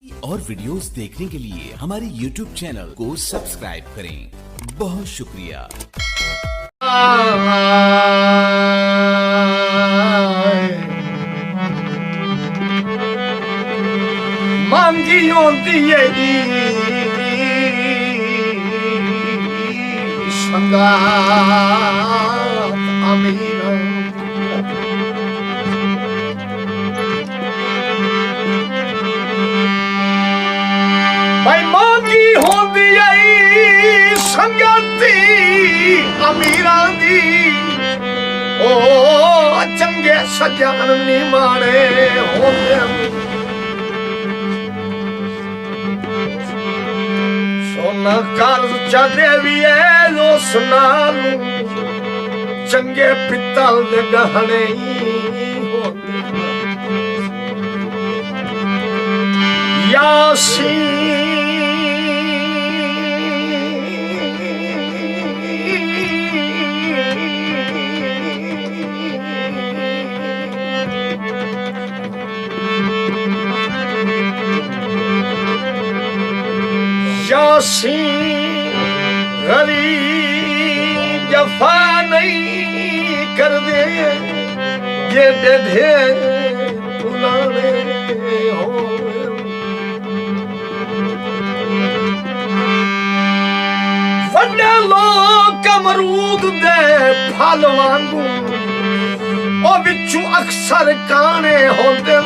और वीडियोस देखने के लिए हमारे YouTube चैनल को सब्सक्राइब करें। बहुत शुक्रिया। मांगी होती है संगात अमीर भाई मांगी होती है संगाती अमीरां दी ओ चंगे सज्जन नी माड़े होंदे सोना कर्ज चढ़े भी है उस नालू चंगे पित्तल दे गहने यासी यासी गरीब जफा नहीं कर दे ये दे पुलाने हो वड्डे लोग अमरूद दे फल वांगू ओ विचू अक्सर काने होंदे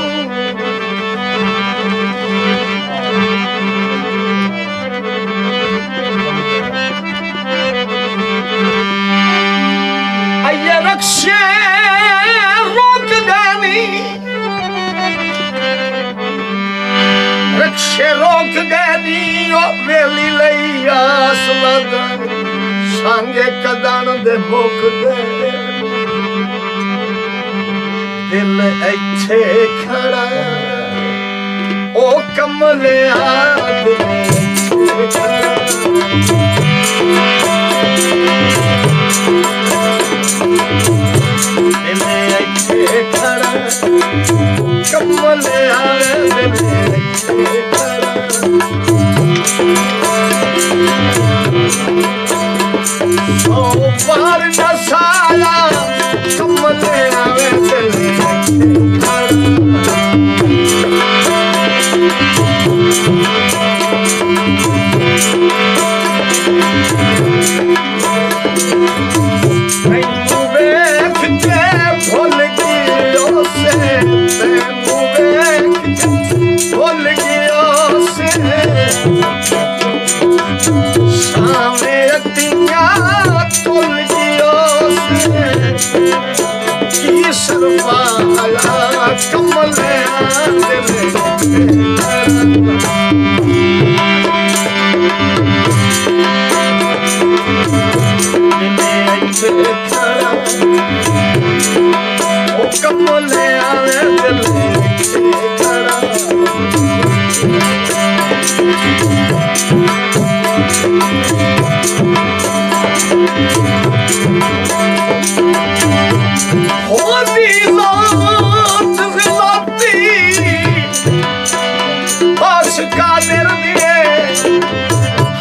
ये रक्षे रोक गनी रक्षे रोक गनी ओ वेली लई आसमद सांगे कदान दे मुख दे दिल ऐथे खड़ा ओ कमले कमले बार नसाला कमले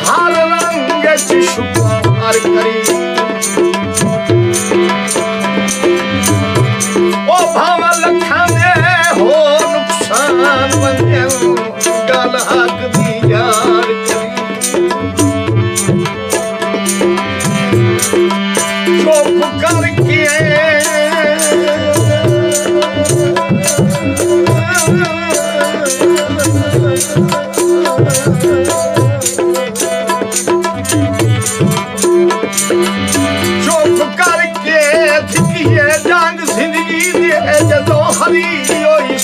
हर रंग शुक्र करी ओ भाव लखाने हो नुकसान बने गल हक दी यार करी चुप करके चुप करके जिंदगी जंग जिंदगी दे जदों हरी होई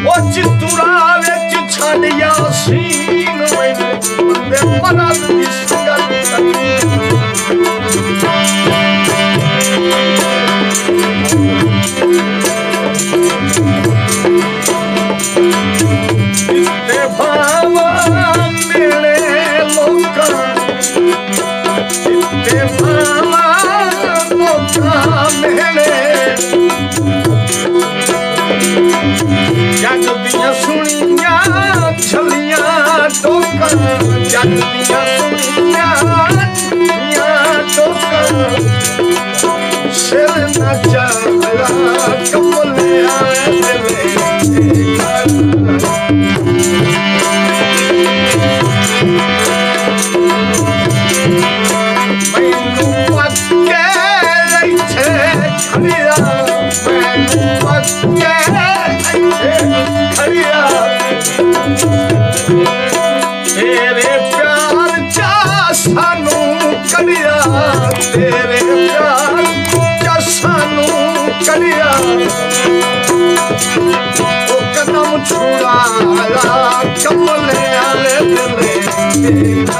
ओ चितुरा विच छड़ यासीन बंदे मरद दी संगत मेरे दिया सुनिया सिर न चला कमले आए मैनू पक्के रखे खड़िया मैनू पक्के रखे खड़िया तेरे प्यार चा सानू कड़िया तेरे प्यार चा सानू कड़िया ओ कदम छुड़ाया कमले आले दिले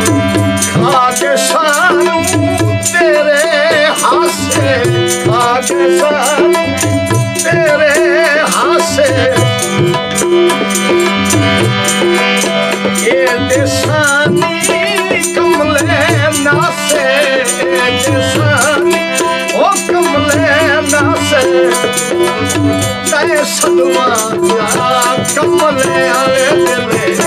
खाके सानू तेरे हासे खाके सानू तेरे हासे ये देसानी कमले नासे देसानी ओ कमले नासे तय सदमा कमले आले दिले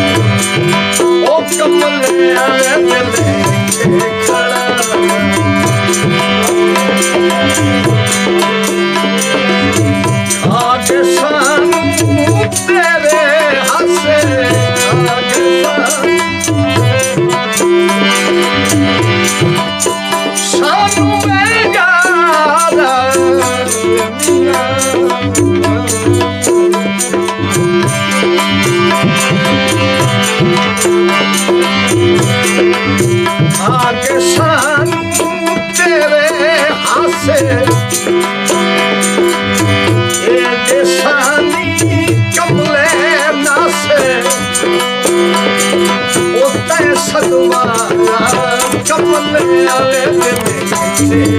ओ कमले आले दिले खाके सानू तेरे हासे खाके सानू में याद खाके सानू तेरे हासे कमले नासे उतय सदवा कमले आले दिले